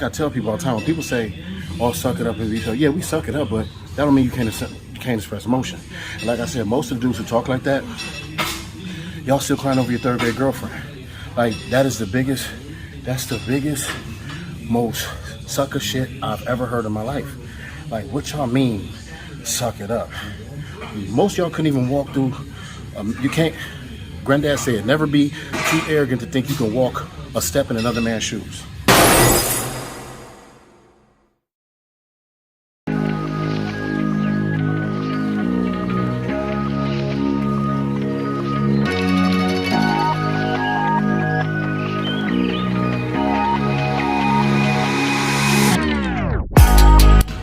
like I tell people all the time, when people say, "Oh, suck it up and be so," yeah, we suck it up, but that don't mean you can't express emotion. And like I said, most of the dudes who talk like that, y'all still crying over your third grade girlfriend. Like that's the biggest, most sucker shit I've ever heard in my life. Like, what y'all mean, suck it up? Most of y'all couldn't even walk through. You can't. Granddad said, never be too arrogant to think you can walk a step in another man's shoes.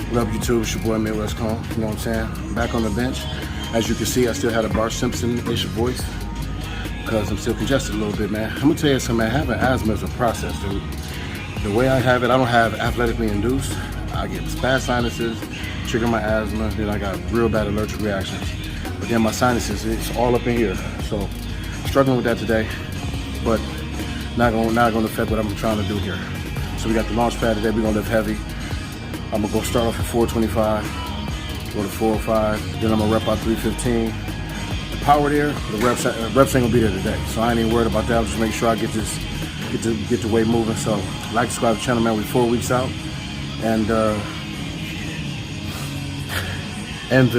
What up, YouTube? It's your boy Midwest Cone. You know what I'm saying? Back on the bench. As you can see, I still had a Bart Simpson-ish voice because I'm still congested a little bit, man. I'm gonna tell you something, man. Having asthma is a process, dude. The way I have it, I don't have athletically induced. I get bad sinuses, trigger my asthma, then I got real bad allergic reactions. But then my sinuses, it's all up in here. So, struggling with that today, but not gonna affect what I'm trying to do here. So we got the launch pad today. We're gonna lift heavy. I'm gonna go start off at 425, go to 405, then I'm gonna rep out 315. The power there, the reps ain't gonna be there today, so I ain't even worried about that. I'll just make sure I get the weight moving. So, like, subscribe to the channel, man. We're 4 weeks out, and the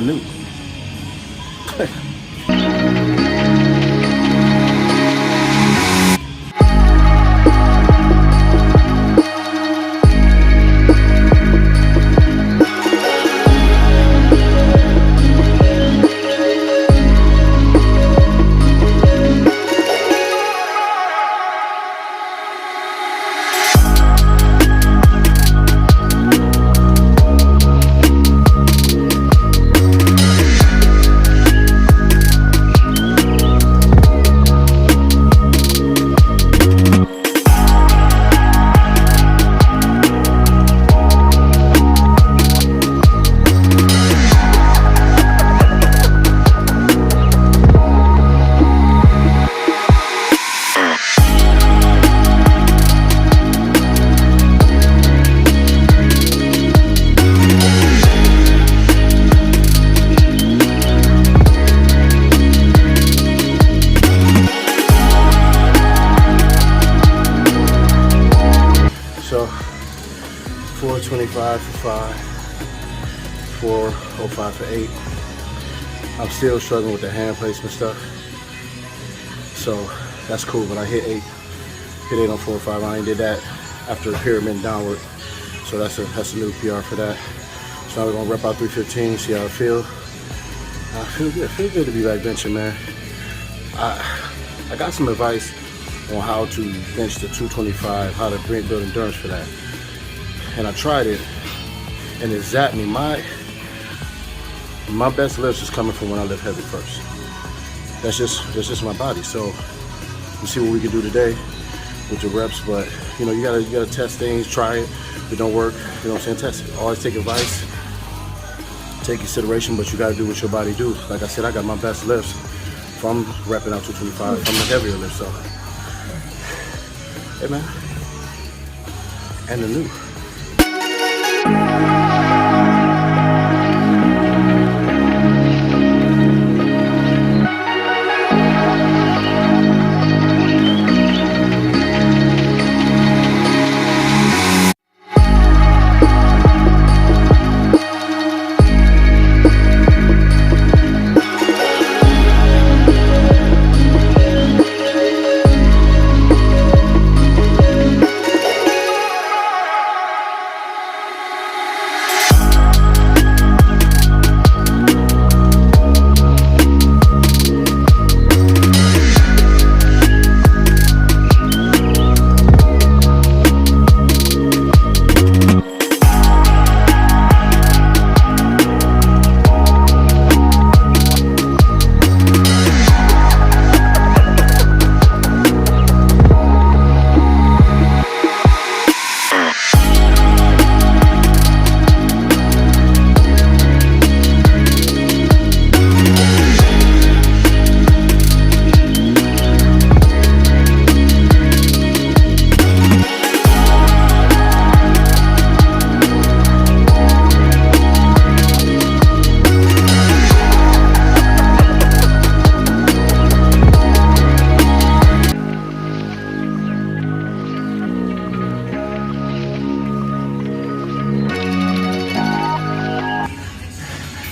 new. So 425 for 5, 405 for 8. I'm still struggling with the hand placement stuff. So that's cool, but I hit 8 on 405. I ain't did that after pyramid downward. So that's a new PR for that. So now we're gonna rep out 315, see how I feel. I feel good to be back benching, man. I got some advice on how to bench the 225, how to build endurance for that. And I tried it, and it zapped me. My best lifts is coming from when I lift heavy first. That's just my body. So we'll see what we can do today with the reps. But you know, you gotta test things, try it. If it don't work, you know what I'm saying, test it. Always take advice, take consideration, but you gotta do what your body do. Like I said, I got my best lifts from repping out 225 from the heavier lift. So hey, man, and the new.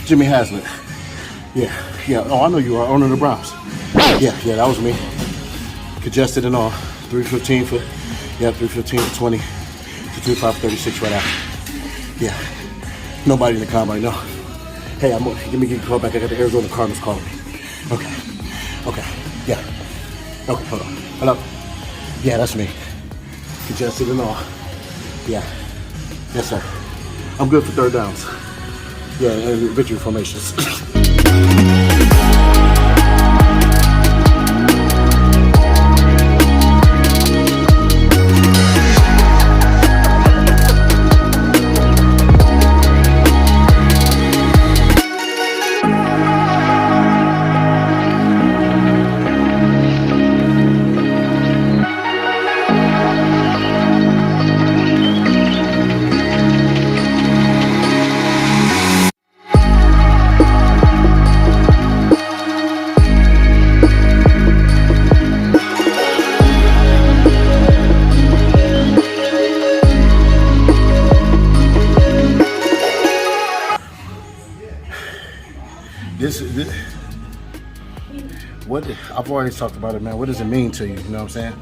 Jimmy Haslett. Yeah. Oh, I know you are. Owner of the Browns. Yeah, that was me. Congested and all. 315 for 315 for 20 to 2536 right after. Yeah. Nobody in the combine, no. Hey, give me a call back. I got the Arizona Cardinals calling me. Okay. Yeah. Okay, hold on. Hello? Yeah, that's me. Congested and all. Yeah. Yes, sir. I'm good for third downs. Yeah, and victory formations. This, what I've always talked about it, man. What does it mean to you? You know what I'm saying?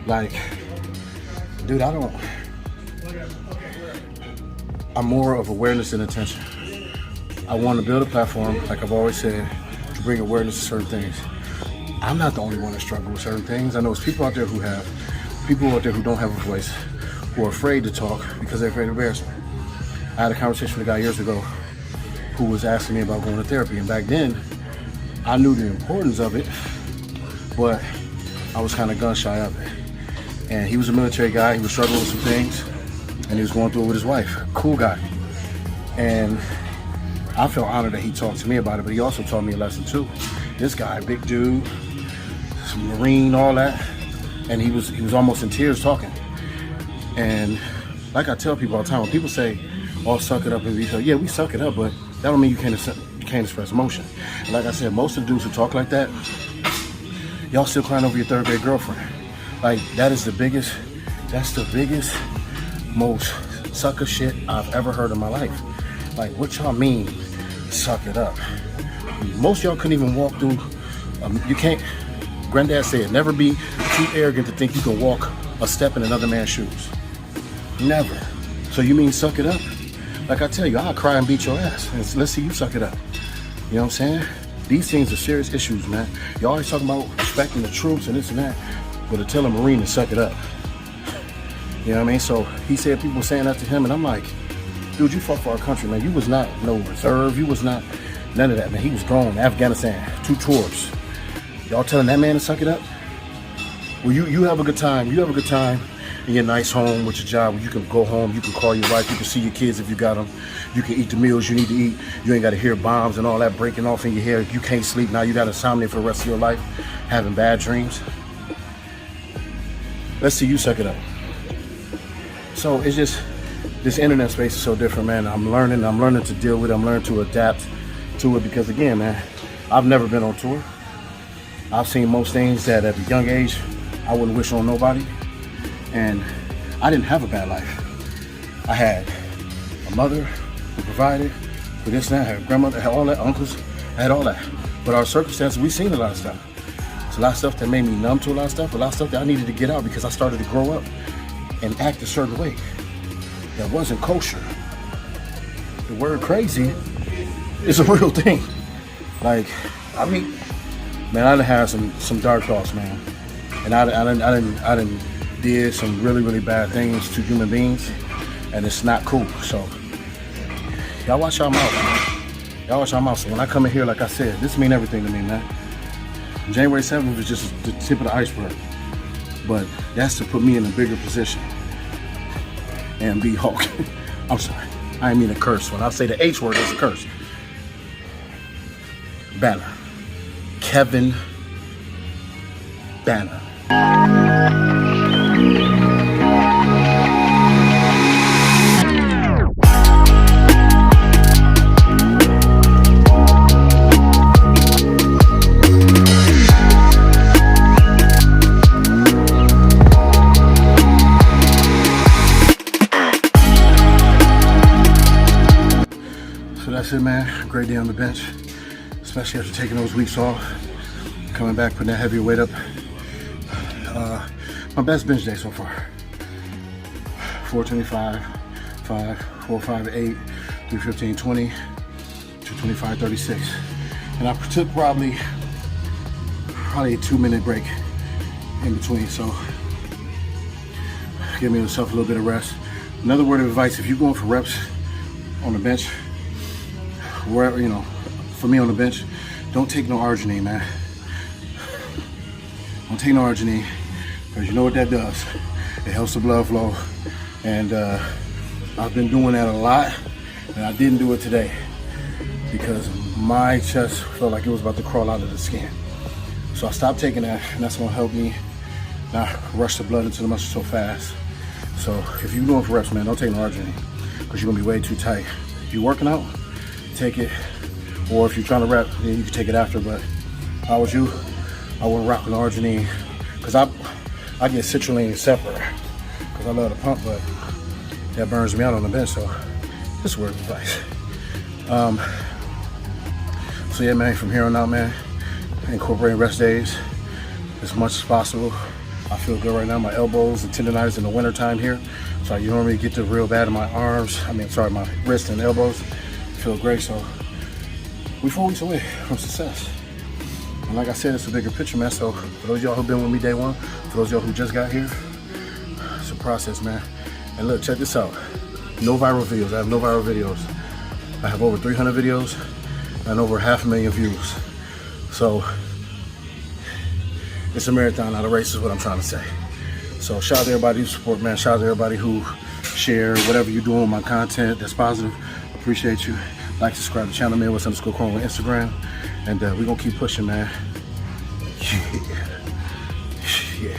Like, dude, I'm more of awareness and attention. I want to build a platform, like I've always said, to bring awareness to certain things. I'm not the only one that struggle with certain things. I know there's people out there who don't have a voice, who are afraid to talk because they're afraid of embarrassment. I had a conversation with a guy years ago who was asking me about going to therapy, and back then I knew the importance of it, but I was kind of gun shy of it. And he was a military guy. He was struggling with some things, and he was going through it with his wife. Cool guy. And I felt honored that he talked to me about it, but he also taught me a lesson too. This guy, big dude, some Marine, all that, and he was almost in tears talking. And like I tell people all the time, when people say, "Oh, suck it up," and yeah, we suck it up, but that don't mean you can't express emotion. And like I said, most of the dudes who talk like that, y'all still crying over your third grade girlfriend. Like, that's the biggest, most sucker shit I've ever heard in my life. Like, what y'all mean, suck it up? Most of y'all couldn't even walk through, you can't, Granddad said, never be too arrogant to think you can walk a step in another man's shoes. Never. So you mean suck it up? Like I tell you, I'll cry and beat your ass. And let's see you suck it up. You know what I'm saying? These things are serious issues, man. You always talking about respecting the troops and this and that, but to tell a Marine to suck it up. You know what I mean? So he said people were saying that to him, and I'm like, dude, you fought for our country, man. You was not no reserve. You was not none of that, man. He was gone. Afghanistan, 2 tours. Y'all telling that man to suck it up? Well, you have a good time. You have a good time in your nice home with your job where you can go home, you can call your wife, you can see your kids if you got them, you can eat the meals you need to eat, you ain't got to hear bombs and all that breaking off in your hair, you can't sleep, now you got insomnia for the rest of your life, having bad dreams. Let's see you suck it up. So it's just, this internet space is so different, man. I'm learning to deal with it, I'm learning to adapt to it, because again, man, I've never been on tour. I've seen most things that at a young age I wouldn't wish on nobody. And I didn't have a bad life. I had a mother who provided for this and that. I had a grandmother, I had all that, uncles, I had all that. But our circumstances, we've seen a lot of stuff. It's a lot of stuff that made me numb to a lot of stuff that I needed to get out because I started to grow up and act a certain way that wasn't kosher. The word crazy is a real thing. Like, I mean, man, I done had some dark thoughts, man. And I done did some really, really bad things to human beings, and it's not cool. So y'all watch y'all mouth, man. Y'all watch y'all mouth. So when I come in here, like I said, this mean everything to me, man. January 7th was just the tip of the iceberg, but that's to put me in a bigger position and be Hulk. I'm sorry, I didn't mean to curse. When I say the H word, it's a curse. Banner, Kevin Banner. that's it, man. Great day on the bench, especially after taking those weeks off. Coming back, putting that heavier weight up. My best bench day so far. 425, 5, 4, 5, 8, 315, 20, 225, 36. And I took probably a 2-minute break in between, so give myself a little bit of rest. Another word of advice: if you're going for reps on the bench, wherever, you know, for me on the bench, don't take no arginine, man. Don't take no arginine, because you know what that does. It helps the blood flow, and I've been doing that a lot, and I didn't do it today because my chest felt like it was about to crawl out of the skin. So I stopped taking that, and that's gonna help me not rush the blood into the muscle so fast. So if you're going for reps, man, don't take no arginine, because you're gonna be way too tight. If you're working out, take it, or if you're trying to rep, then you can take it after. But if I was you, I wouldn't rock with arginine, because I get citrulline separate, because I love to pump, but that burns me out on the bench. So just word of advice. So yeah, man, from here on out, man, incorporating rest days as much as possible. I feel good right now. My elbows and tendonitis in the winter time here, so you normally get to real bad in my arms. My wrists and elbows. Feel great. So we're 4 weeks away from success. And like I said, it's a bigger picture, man. So for those of y'all who've been with me day one, for those of y'all who just got here, it's a process, man. And look, check this out. No viral videos. I have no viral videos. I have over 300 videos and over 500,000 views. So it's a marathon, not a race, is what I'm trying to say. So shout out to everybody who support, man. Shout out to everybody who share whatever you're doing with my content that's positive. Appreciate you. Like, subscribe to the channel, Midwest_Chrome on Instagram. And we're gonna keep pushing, man. Yeah.